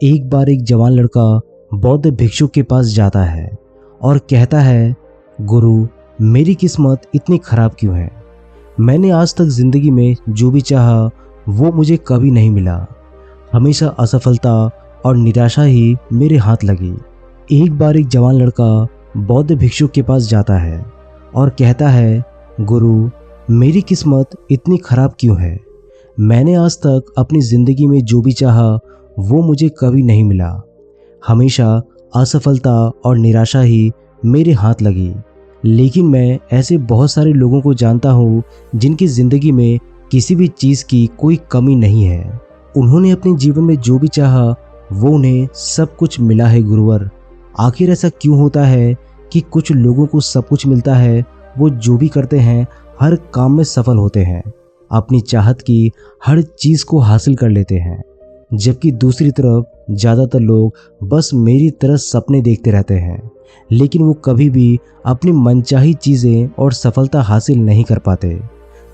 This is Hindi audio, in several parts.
एक बार एक जवान लड़का बौद्ध भिक्षु के पास जाता है और कहता है, गुरु, मेरी किस्मत इतनी खराब क्यों है। मैंने आज तक जिंदगी में जो भी चाहा वो मुझे कभी नहीं मिला। हमेशा असफलता और निराशा ही मेरे हाथ लगी। एक बार एक जवान लड़का बौद्ध भिक्षु के पास जाता है और कहता है, गुरु, मेरी किस्मत इतनी खराब क्यों है। मैंने आज तक अपनी ज़िंदगी में जो भी चाहा वो मुझे कभी नहीं मिला। हमेशा असफलता और निराशा ही मेरे हाथ लगी। लेकिन मैं ऐसे बहुत सारे लोगों को जानता हूँ जिनकी ज़िंदगी में किसी भी चीज़ की कोई कमी नहीं है। उन्होंने अपने जीवन में जो भी चाहा वो उन्हें सब कुछ मिला है। गुरुवर, आखिर ऐसा क्यों होता है कि कुछ लोगों को सब कुछ मिलता है, वो जो भी करते हैं हर काम में सफल होते हैं, अपनी चाहत की हर चीज़ को हासिल कर लेते हैं, जबकि दूसरी तरफ ज़्यादातर लोग बस मेरी तरह सपने देखते रहते हैं, लेकिन वो कभी भी अपनी मनचाही चीज़ें और सफलता हासिल नहीं कर पाते।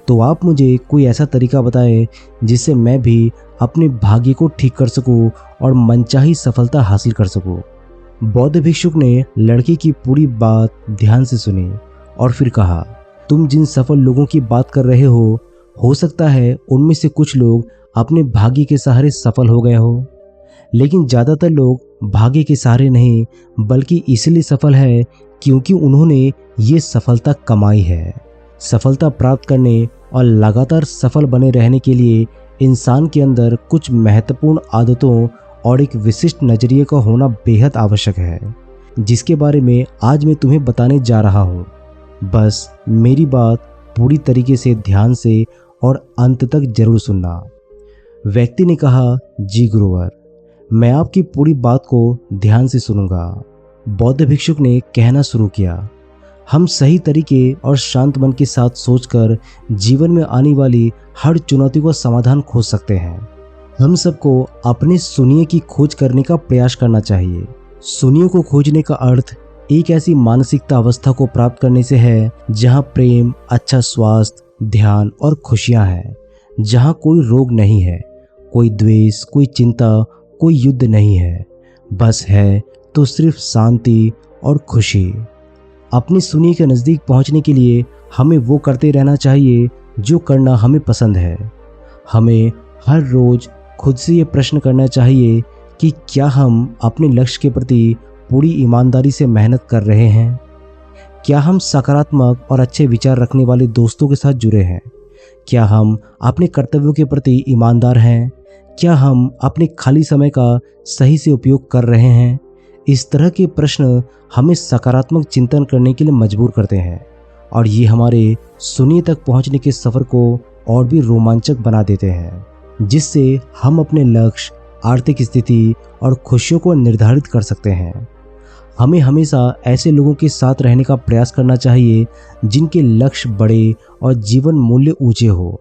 तो आप मुझे कोई ऐसा तरीका बताएं जिससे मैं भी अपने भाग्य को ठीक कर सकूं और मनचाही सफलता हासिल कर सकूं। बौद्ध भिक्षुक ने लड़के की पूरी बात ध्यान से सुनी और फिर कहा, तुम जिन सफल लोगों की बात कर रहे हो सकता है उनमें से कुछ लोग अपने भाग्य के सहारे सफल हो गए हो, लेकिन ज़्यादातर लोग भाग्य के सहारे नहीं बल्कि इसलिए सफल है क्योंकि उन्होंने ये सफलता कमाई है। सफलता प्राप्त करने और लगातार सफल बने रहने के लिए इंसान के अंदर कुछ महत्वपूर्ण आदतों और एक विशिष्ट नज़रिए का होना बेहद आवश्यक है, जिसके बारे में आज मैं तुम्हें बताने जा रहा हूँ। बस मेरी बात पूरी तरीके से ध्यान से और अंत तक जरूर सुनना। व्यक्ति ने कहा, जी गुरुवर, मैं आपकी पूरी बात को ध्यान से सुनूंगा। बौद्ध भिक्षुक ने कहना शुरू किया, हम सही तरीके और शांत मन के साथ सोचकर जीवन में आने वाली हर चुनौती का समाधान खोज सकते हैं। हम सबको अपने सुनिए की खोज करने का प्रयास करना चाहिए। सुनिए को खोजने का अर्थ एक ऐसी मानसिकता अवस्था को प्राप्त करने से है जहां प्रेम, अच्छा स्वास्थ्य, ध्यान और खुशियां हैं, जहां कोई रोग नहीं है, कोई द्वेष, कोई चिंता, कोई युद्ध नहीं है, बस है तो सिर्फ शांति और खुशी। अपनी सुनिए के नज़दीक पहुंचने के लिए हमें वो करते रहना चाहिए जो करना हमें पसंद है। हमें हर रोज खुद से ये प्रश्न करना चाहिए कि क्या हम अपने लक्ष्य के प्रति पूरी ईमानदारी से मेहनत कर रहे हैं। क्या हम सकारात्मक और अच्छे विचार रखने वाले दोस्तों के साथ जुड़े हैं। क्या हम अपने कर्तव्यों के प्रति ईमानदार हैं। क्या हम अपने खाली समय का सही से उपयोग कर रहे हैं। इस तरह के प्रश्न हमें सकारात्मक चिंतन करने के लिए मजबूर करते हैं और ये हमारे सुनिए तक पहुंचने के सफ़र को और भी रोमांचक बना देते हैं, जिससे हम अपने लक्ष्य, आर्थिक स्थिति और खुशियों को निर्धारित कर सकते हैं। हमें हमेशा ऐसे लोगों के साथ रहने का प्रयास करना चाहिए जिनके लक्ष्य बड़े और जीवन मूल्य ऊंचे हो,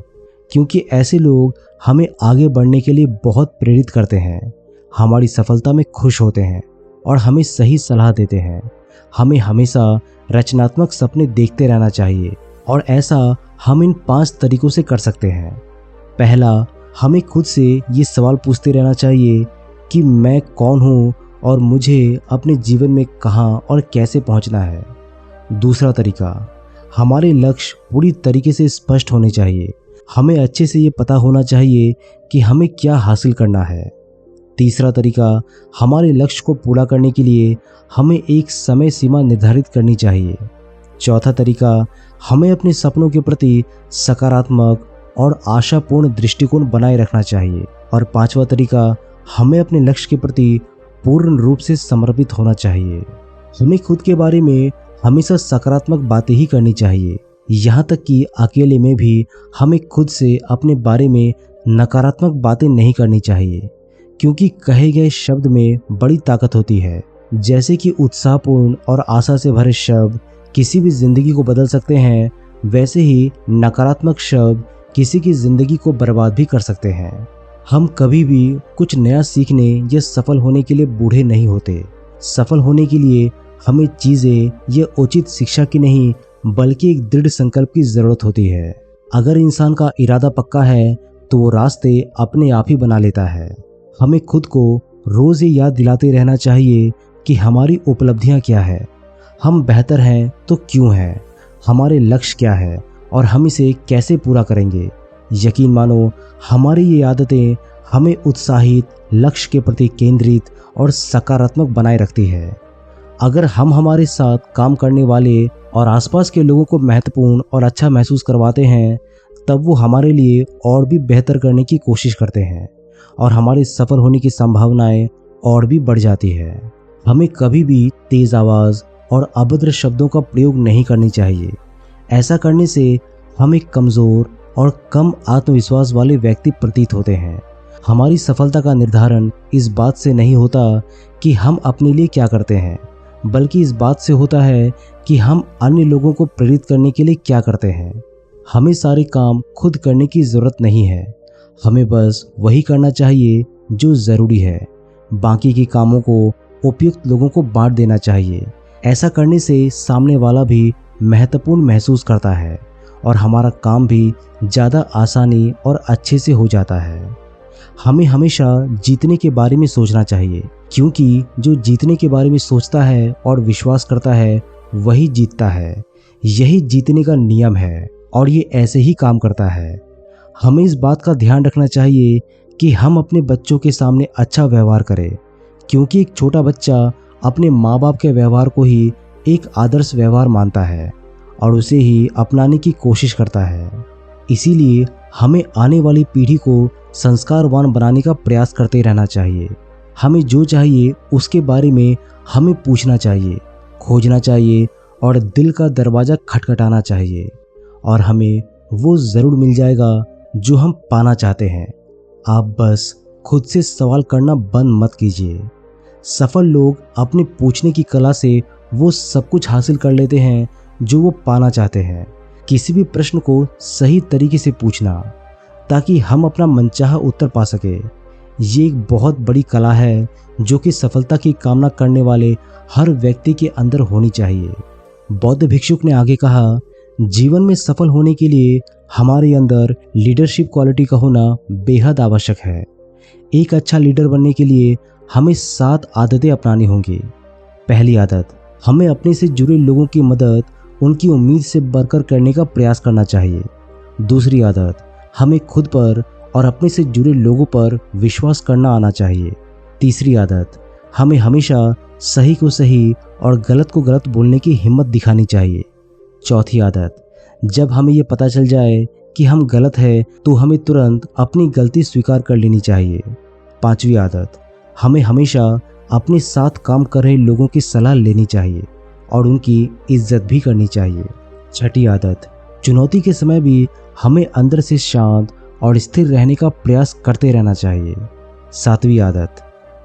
क्योंकि ऐसे लोग हमें आगे बढ़ने के लिए बहुत प्रेरित करते हैं, हमारी सफलता में खुश होते हैं और हमें सही सलाह देते हैं। हमें हमेशा रचनात्मक सपने देखते रहना चाहिए और ऐसा हम इन 5 तरीकों से कर सकते हैं। पहला, हमें खुद से ये सवाल पूछते रहना चाहिए कि मैं कौन हूँ और मुझे अपने जीवन में कहाँ और कैसे पहुँचना है। दूसरा तरीका, हमारे लक्ष्य पूरी तरीके से स्पष्ट होने चाहिए। हमें अच्छे से ये पता होना चाहिए कि हमें क्या हासिल करना है। तीसरा तरीका, हमारे लक्ष्य को पूरा करने के लिए हमें एक समय सीमा निर्धारित करनी चाहिए। चौथा तरीका, हमें अपने सपनों के प्रति सकारात्मक और आशापूर्ण दृष्टिकोण बनाए रखना चाहिए। और पांचवा तरीका, हमें अपने लक्ष्य के प्रति पूर्ण रूप से समर्पित होना चाहिए। हमें खुद के बारे में हमेशा सकारात्मक बातें ही करनी चाहिए, यहाँ तक कि अकेले में भी हमें खुद से अपने बारे में नकारात्मक बातें नहीं करनी चाहिए, क्योंकि कहे गए शब्द में बड़ी ताकत होती है। जैसे कि उत्साहपूर्ण और आशा से भरे शब्द किसी भी जिंदगी को बदल सकते हैं, वैसे ही नकारात्मक शब्द किसी की जिंदगी को बर्बाद भी कर सकते हैं। हम कभी भी कुछ नया सीखने या सफल होने के लिए बूढ़े नहीं होते। सफल होने के लिए हमें चीज़ें या उचित शिक्षा की नहीं बल्कि एक दृढ़ संकल्प की ज़रूरत होती है। अगर इंसान का इरादा पक्का है तो वो रास्ते अपने आप ही बना लेता है। हमें खुद को रोज़ ये याद दिलाते रहना चाहिए कि हमारी उपलब्धियां क्या है, हम बेहतर हैं तो क्यों हैं, हमारे लक्ष्य क्या है और हम इसे कैसे पूरा करेंगे। यकीन मानो, हमारी ये आदतें हमें उत्साहित, लक्ष्य के प्रति केंद्रित और सकारात्मक बनाए रखती है। अगर हम हमारे साथ काम करने वाले और आसपास के लोगों को महत्वपूर्ण और अच्छा महसूस करवाते हैं, तब वो हमारे लिए और भी बेहतर करने की कोशिश करते हैं और हमारे सफल होने की संभावनाएं और भी बढ़ जाती है। हमें कभी भी तेज आवाज़ और अभद्र शब्दों का प्रयोग नहीं करनी चाहिए। ऐसा करने से हम एक कमज़ोर और कम आत्मविश्वास वाले व्यक्ति प्रतीत होते हैं। हमारी सफलता का निर्धारण इस बात से नहीं होता कि हम अपने लिए क्या करते हैं, बल्कि इस बात से होता है कि हम अन्य लोगों को प्रेरित करने के लिए क्या करते हैं। हमें सारे काम खुद करने की ज़रूरत नहीं है, हमें बस वही करना चाहिए जो ज़रूरी है। बाकी के कामों को उपयुक्त लोगों को बांट देना चाहिए। ऐसा करने से सामने वाला भी महत्वपूर्ण महसूस करता है और हमारा काम भी ज़्यादा आसानी और अच्छे से हो जाता है। हमें हमेशा जीतने के बारे में सोचना चाहिए, क्योंकि जो जीतने के बारे में सोचता है और विश्वास करता है वही जीतता है। यही जीतने का नियम है और ये ऐसे ही काम करता है। हमें इस बात का ध्यान रखना चाहिए कि हम अपने बच्चों के सामने अच्छा व्यवहार करें, क्योंकि एक छोटा बच्चा अपने माँ बाप के व्यवहार को ही एक आदर्श व्यवहार मानता है और उसे ही अपनाने की कोशिश करता है। इसीलिए हमें आने वाली पीढ़ी को संस्कारवान बनाने का प्रयास करते रहना चाहिए। हमें जो चाहिए उसके बारे में हमें पूछना चाहिए, खोजना चाहिए और दिल का दरवाज़ा खटखटाना चाहिए और हमें वो ज़रूर मिल जाएगा जो हम पाना चाहते हैं। आप बस खुद से सवाल करना बंद मत कीजिए। सफल लोग अपने पूछने की कला से वो सब कुछ हासिल कर लेते हैं जो वो पाना चाहते हैं। किसी भी प्रश्न को सही तरीके से पूछना ताकि हम अपना मनचाहा उत्तर पा सके, ये एक बहुत बड़ी कला है जो कि सफलता की कामना करने वाले हर व्यक्ति के अंदर होनी चाहिए। बौद्ध भिक्षुक ने आगे कहा, जीवन में सफल होने के लिए हमारे अंदर लीडरशिप क्वालिटी का होना बेहद आवश्यक है। एक अच्छा लीडर बनने के लिए हमें 7 आदतें अपनानी होंगी। पहली आदत, हमें अपने से जुड़े लोगों की मदद उनकी उम्मीद से बढ़कर करने का प्रयास करना चाहिए। दूसरी आदत, हमें खुद पर और अपने से जुड़े लोगों पर विश्वास करना आना चाहिए। तीसरी आदत, हमें हमेशा सही को सही और गलत को गलत बोलने की हिम्मत दिखानी चाहिए। चौथी आदत, जब हमें ये पता चल जाए कि हम गलत हैं तो हमें तुरंत अपनी गलती स्वीकार कर लेनी चाहिए। पांचवी आदत, हमें हमेशा अपने साथ काम कर रहे लोगों की सलाह लेनी चाहिए और उनकी इज्जत भी करनी चाहिए। छठी आदत, चुनौती के समय भी हमें अंदर से शांत और स्थिर रहने का प्रयास करते रहना चाहिए। सातवीं आदत,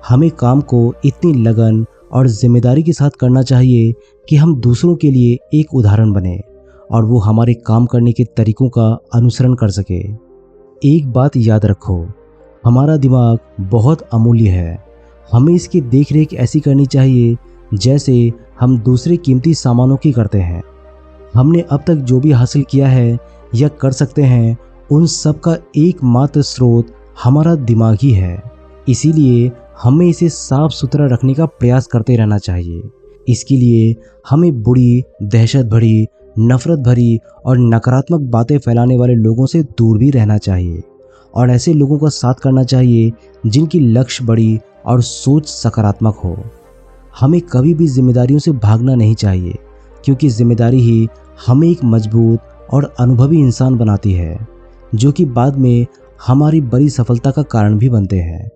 हमें काम को इतनी लगन और जिम्मेदारी के साथ करना चाहिए कि हम दूसरों के लिए एक उदाहरण बने और वो हमारे काम करने के तरीकों का अनुसरण कर सके। एक बात याद रखो, हमारा दिमाग बहुत अमूल्य है। हमें इसकी देखरेख ऐसी करनी चाहिए जैसे हम दूसरे कीमती सामानों की करते हैं। हमने अब तक जो भी हासिल किया है या कर सकते हैं, उन सब का एकमात्र स्रोत हमारा दिमाग ही है। इसीलिए हमें इसे साफ सुथरा रखने का प्रयास करते रहना चाहिए। इसके लिए हमें बुरी, दहशत भरी, नफरत भरी और नकारात्मक बातें फैलाने वाले लोगों से दूर भी रहना चाहिए और ऐसे लोगों का साथ करना चाहिए जिनकी लक्ष्य बड़ी और सोच सकारात्मक हो। हमें कभी भी जिम्मेदारियों से भागना नहीं चाहिए, क्योंकि जिम्मेदारी ही हमें एक मजबूत और अनुभवी इंसान बनाती है, जो कि बाद में हमारी बड़ी सफलता का कारण भी बनते हैं।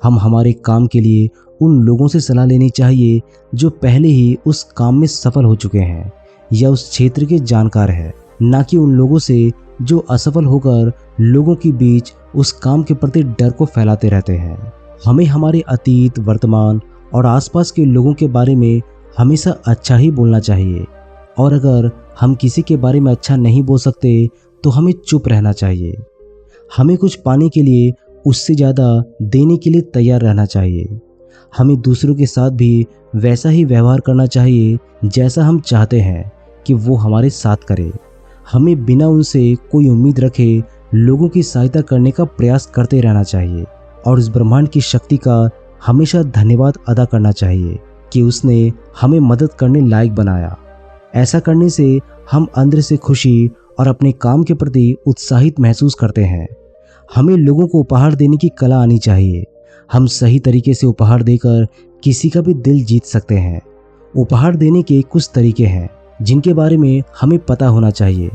हम हमारे काम के लिए उन लोगों से सलाह लेनी चाहिए जो पहले ही उस काम में सफल हो चुके हैं या उस क्षेत्र के जानकार हैं, ना कि उन लोगों से जो असफल होकर लोगों के बीच उस काम के प्रति डर को फैलाते रहते हैं। हमें हमारे अतीत, वर्तमान और आसपास के लोगों के बारे में हमेशा अच्छा ही बोलना चाहिए और अगर हम किसी के बारे में अच्छा नहीं बोल सकते तो हमें चुप रहना चाहिए। हमें कुछ पाने के लिए उससे ज़्यादा देने के लिए तैयार रहना चाहिए। हमें दूसरों के साथ भी वैसा ही व्यवहार करना चाहिए जैसा हम चाहते हैं कि वो हमारे साथ करे। हमें बिना उनसे कोई उम्मीद रखे लोगों की सहायता करने का प्रयास करते रहना चाहिए और इस ब्रह्मांड की शक्ति का हमेशा धन्यवाद अदा करना चाहिए कि उसने हमें मदद करने लायक बनाया। ऐसा करने से हम अंदर से खुशी और अपने काम के प्रति उत्साहित महसूस करते हैं। हमें लोगों को उपहार देने की कला आनी चाहिए। हम सही तरीके से उपहार देकर किसी का भी दिल जीत सकते हैं। उपहार देने के कुछ तरीके हैं जिनके बारे में हमें पता होना चाहिए।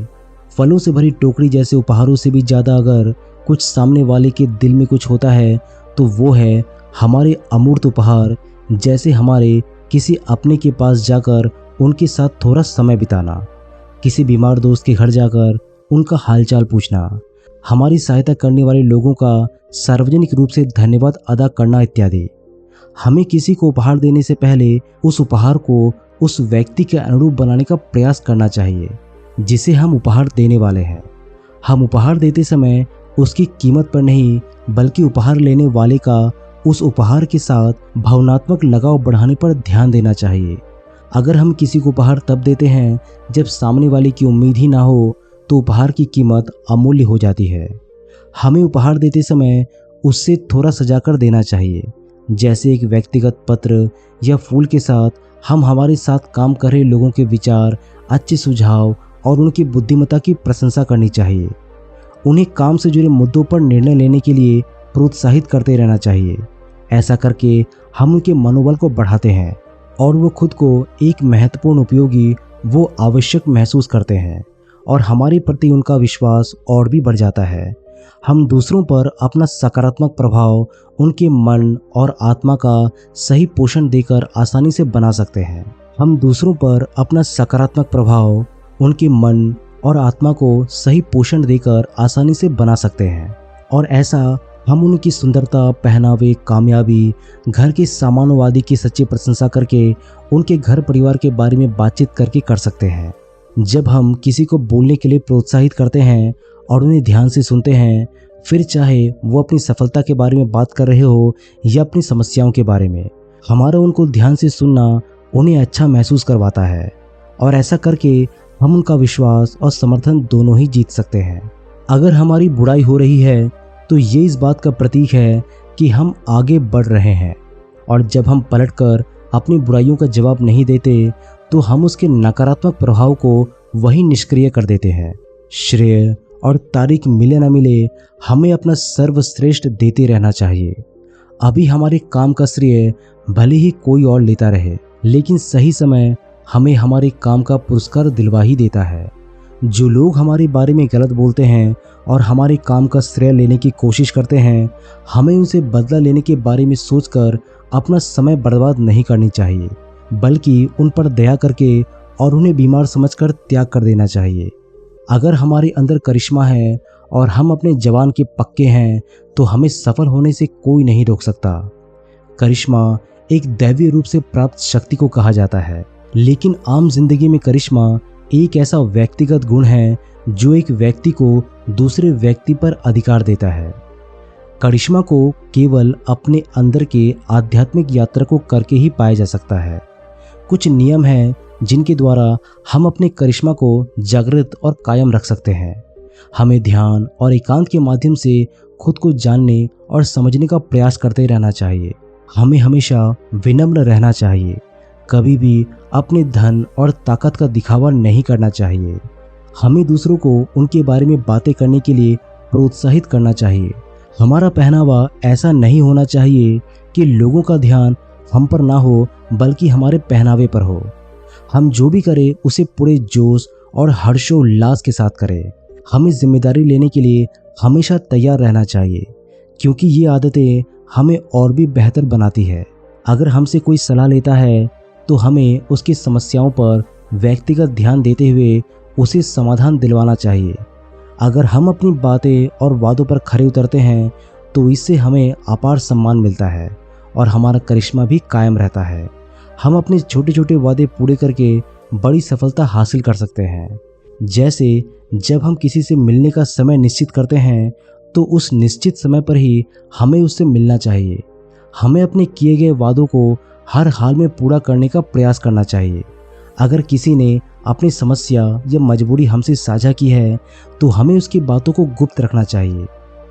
फलों से भरी टोकरी जैसे उपहारों से भी ज़्यादा अगर कुछ सामने वाले के दिल में कुछ होता है तो वो है हमारे अमूर्त उपहार, जैसे हमारे किसी अपने के पास जाकर उनके साथ थोड़ा समय बिताना, किसी बीमार दोस्त के घर जाकर उनका हालचाल पूछना, हमारी सहायता करने वाले लोगों का सार्वजनिक रूप से धन्यवाद अदा करना इत्यादि। हमें किसी को उपहार देने से पहले उस उपहार को उस व्यक्ति के अनुरूप बनाने का प्रयास करना चाहिए जिसे हम उपहार देने वाले हैं। हम उपहार देते समय उसकी कीमत पर नहीं बल्कि उपहार लेने वाले का उस उपहार के साथ भावनात्मक लगाव बढ़ाने पर ध्यान देना चाहिए। अगर हम किसी को उपहार तब देते हैं जब सामने वाले की उम्मीद ही ना हो तो उपहार की कीमत अमूल्य हो जाती है। हमें उपहार देते समय उससे थोड़ा सजाकर देना चाहिए, जैसे एक व्यक्तिगत पत्र या फूल के साथ हम हमारे साथ काम कर रहे लोगों के विचार, अच्छे सुझाव और उनकी बुद्धिमत्ता की प्रशंसा करनी चाहिए। उन्हें काम से जुड़े मुद्दों पर निर्णय लेने के लिए प्रोत्साहित करते रहना चाहिए। ऐसा करके हम उनके मनोबल को बढ़ाते हैं और वो खुद को एक महत्वपूर्ण, उपयोगी वो आवश्यक महसूस करते हैं और हमारे प्रति उनका विश्वास और भी बढ़ जाता है। हम दूसरों पर अपना सकारात्मक प्रभाव उनके मन और आत्मा का सही पोषण देकर आसानी से बना सकते हैं। हम दूसरों पर अपना सकारात्मक प्रभाव उनके मन और आत्मा को सही पोषण देकर आसानी से बना सकते हैं और ऐसा हम उनकी सुंदरता, पहनावे, कामयाबी, घर के सामानों आदि की सच्ची प्रशंसा करके उनके घर परिवार के बारे में बातचीत करके कर सकते हैं। जब हम किसी को बोलने के लिए प्रोत्साहित करते हैं और उन्हें ध्यान से सुनते हैं, फिर चाहे वो अपनी सफलता के बारे में बात कर रहे हो या अपनी समस्याओं के बारे में, हमारा उनको ध्यान से सुनना उन्हें अच्छा महसूस करवाता है और ऐसा करके हम उनका विश्वास और समर्थन दोनों ही जीत सकते हैं। अगर हमारी बुराई हो रही है तो ये इस बात का प्रतीक है कि हम आगे बढ़ रहे हैं और जब हम पलटकर अपनी बुराइयों का जवाब नहीं देते तो हम उसके नकारात्मक प्रभाव को वही निष्क्रिय कर देते हैं। श्रेय और तारीफ मिले न मिले, हमें अपना सर्वश्रेष्ठ देते रहना चाहिए। अभी हमारे काम का श्रेय भले ही कोई और लेता रहे, लेकिन सही समय हमें हमारे काम का पुरस्कार दिलवा ही देता है। जो लोग हमारे बारे में गलत बोलते हैं और हमारे काम का श्रेय लेने की कोशिश करते हैं, हमें उनसे बदला लेने के बारे में सोचकर अपना समय बर्बाद नहीं करनी चाहिए, बल्कि उन पर दया करके और उन्हें बीमार समझकर त्याग कर देना चाहिए। अगर हमारे अंदर करिश्मा है और हम अपने जवान के पक्के हैं तो हमें सफल होने से कोई नहीं रोक सकता। करिश्मा एक दैवीय रूप से प्राप्त शक्ति को कहा जाता है, लेकिन आम जिंदगी में करिश्मा एक ऐसा व्यक्तिगत गुण है जो एक व्यक्ति को दूसरे व्यक्ति पर अधिकार देता है। करिश्मा को केवल अपने अंदर के आध्यात्मिक यात्रा को करके ही पाया जा सकता है। कुछ नियम हैं जिनके द्वारा हम अपने करिश्मा को जागृत और कायम रख सकते हैं। हमें ध्यान और एकांत के माध्यम से खुद को जानने और समझने का प्रयास करते रहना चाहिए। हमें हमेशा विनम्र रहना चाहिए, कभी भी अपने धन और ताकत का दिखावा नहीं करना चाहिए। हमें दूसरों को उनके बारे में बातें करने के लिए प्रोत्साहित करना चाहिए। हमारा पहनावा ऐसा नहीं होना चाहिए कि लोगों का ध्यान हम पर ना हो, बल्कि हमारे पहनावे पर हो। हम जो भी करें उसे पूरे जोश और हर्षोल्लास के साथ करें। हमें जिम्मेदारी लेने के लिए हमेशा तैयार रहना चाहिए, क्योंकि ये आदतें हमें और भी बेहतर बनाती है। अगर हमसे कोई सलाह लेता है तो हमें उसकी समस्याओं पर व्यक्तिगत ध्यान देते हुए उसे समाधान दिलवाना चाहिए। अगर हम अपनी बातें और वादों पर खरे उतरते हैं तो इससे हमें अपार सम्मान मिलता है और हमारा करिश्मा भी कायम रहता है। हम अपने छोटे छोटे वादे पूरे करके बड़ी सफलता हासिल कर सकते हैं। जैसे जब हम किसी से मिलने का समय निश्चित करते हैं तो उस निश्चित समय पर ही हमें उससे मिलना चाहिए। हमें अपने किए गए वादों को हर हाल में पूरा करने का प्रयास करना चाहिए। अगर किसी ने अपनी समस्या या मजबूरी हमसे साझा की है तो हमें उसकी बातों को गुप्त रखना चाहिए।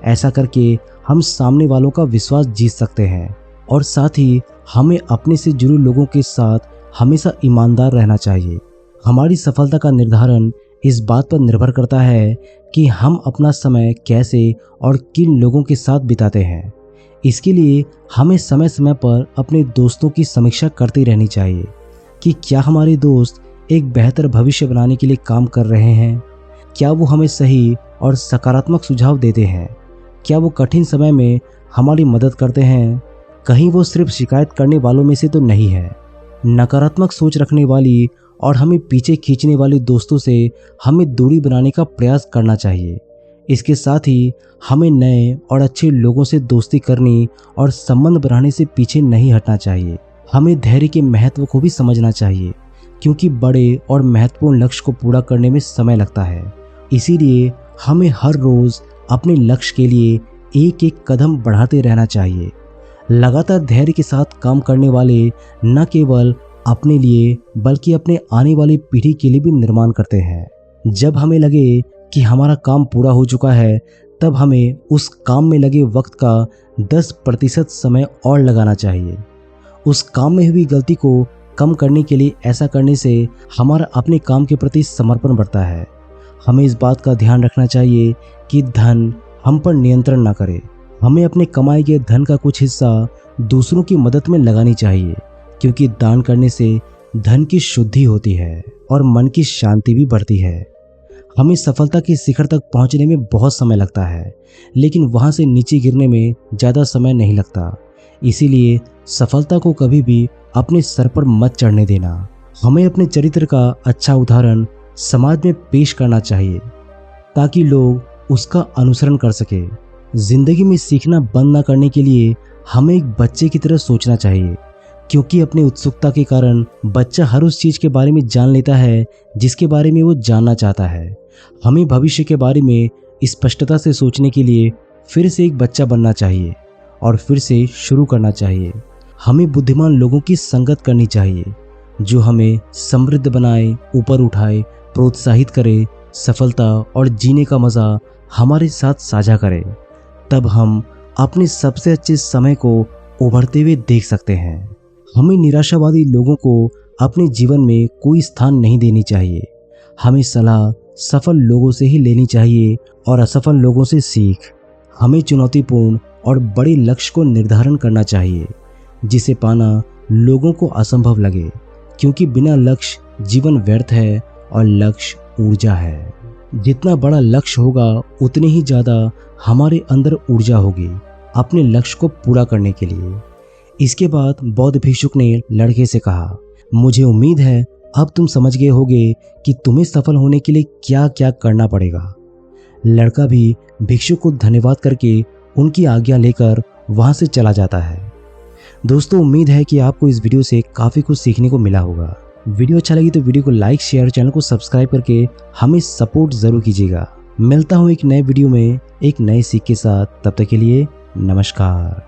ऐसा करके हम सामने वालों का विश्वास जीत सकते हैं और साथ ही हमें अपने से जुड़े लोगों के साथ हमेशा ईमानदार रहना चाहिए। हमारी सफलता का निर्धारण इस बात पर निर्भर करता है कि हम अपना समय कैसे और किन लोगों के साथ बिताते हैं। इसके लिए हमें समय समय पर अपने दोस्तों की समीक्षा करती रहनी चाहिए कि क्या हमारे दोस्त एक बेहतर भविष्य बनाने के लिए काम कर रहे हैं, क्या वो हमें सही और सकारात्मक सुझाव देते हैं, क्या वो कठिन समय में हमारी मदद करते हैं, कहीं वो सिर्फ शिकायत करने वालों में से तो नहीं है। नकारात्मक सोच रखने वाली और हमें पीछे खींचने वाले दोस्तों से हमें दूरी बनाने का प्रयास करना चाहिए। इसके साथ ही हमें नए और अच्छे लोगों से दोस्ती करनी और संबंध बनाने से पीछे नहीं हटना चाहिए। हमें धैर्य के महत्व को भी समझना चाहिए, क्योंकि बड़े और महत्वपूर्ण लक्ष्य को पूरा करने में समय लगता है। इसीलिए हमें हर रोज अपने लक्ष्य के लिए एक एक कदम बढ़ाते रहना चाहिए। लगातार धैर्य के साथ काम करने वाले न केवल अपने लिए बल्कि अपने आने वाली पीढ़ी के लिए भी निर्माण करते हैं। जब हमें लगे कि हमारा काम पूरा हो चुका है, तब हमें उस काम में लगे वक्त का 10% समय और लगाना चाहिए। उस काम में हुई गलती को कम करने के लिए ऐसा करने से हमारा अपने काम के प्रति समर्पण बढ़ता है। हमें इस बात का ध्यान रखना चाहिए कि धन हम पर नियंत्रण ना करे। हमें अपने कमाए गए धन का कुछ हिस्सा दूसरों की मदद में लगानी चाहिए, क्योंकि दान करने से धन की शुद्धि होती है और मन की शांति भी बढ़ती है। हमें सफलता के शिखर तक पहुंचने में बहुत समय लगता है, लेकिन वहां से नीचे गिरने में ज़्यादा समय नहीं लगता। इसीलिए सफलता को कभी भी अपने सर पर मत चढ़ने देना। हमें अपने चरित्र का अच्छा उदाहरण समाज में पेश करना चाहिए ताकि लोग उसका अनुसरण कर सके। जिंदगी में सीखना बंद न करने के लिए हमें एक बच्चे की तरह सोचना चाहिए, क्योंकि अपनी उत्सुकता के कारण बच्चा हर उस चीज़ के बारे में जान लेता है जिसके बारे में वो जानना चाहता है। हमें भविष्य के बारे में स्पष्टता से सोचने के लिए फिर से एक बच्चा बनना चाहिए और फिर से शुरू करना चाहिए। हमें बुद्धिमान लोगों की संगत करनी चाहिए जो हमें समृद्ध बनाए, ऊपर उठाए, प्रोत्साहित करे, सफलता और जीने का मज़ा हमारे साथ साझा करे। तब हम अपने सबसे अच्छे समय को उभरते हुए देख सकते हैं। हमें निराशावादी लोगों को अपने जीवन में कोई स्थान नहीं देनी चाहिए। हमें सलाह सफल लोगों से ही लेनी चाहिए और असफल लोगों से सीख। हमें चुनौतीपूर्ण और बड़े लक्ष्य को निर्धारण करना चाहिए जिसे पाना लोगों को असंभव लगे, क्योंकि बिना लक्ष्य जीवन व्यर्थ है और लक्ष्य ऊर्जा है। जितना बड़ा लक्ष्य होगा उतनी ही ज़्यादा हमारे अंदर ऊर्जा होगी अपने लक्ष्य को पूरा करने के लिए। इसके बाद बौद्ध भिक्षुक ने लड़के से कहा, मुझे उम्मीद है अब तुम समझ गए होगे कि तुम्हें सफल होने के लिए क्या क्या करना पड़ेगा। लड़का भी भिक्षुक को धन्यवाद करके उनकी आज्ञा लेकर वहां से चला जाता है। दोस्तों, उम्मीद है कि आपको इस वीडियो से काफ़ी कुछ सीखने को मिला होगा। वीडियो अच्छा लगी तो वीडियो को लाइक, शेयर, चैनल को सब्सक्राइब करके हमें सपोर्ट ज़रूर कीजिएगा। मिलता हूँ एक नए वीडियो में एक नए सीख के साथ। तब तक के लिए नमस्कार।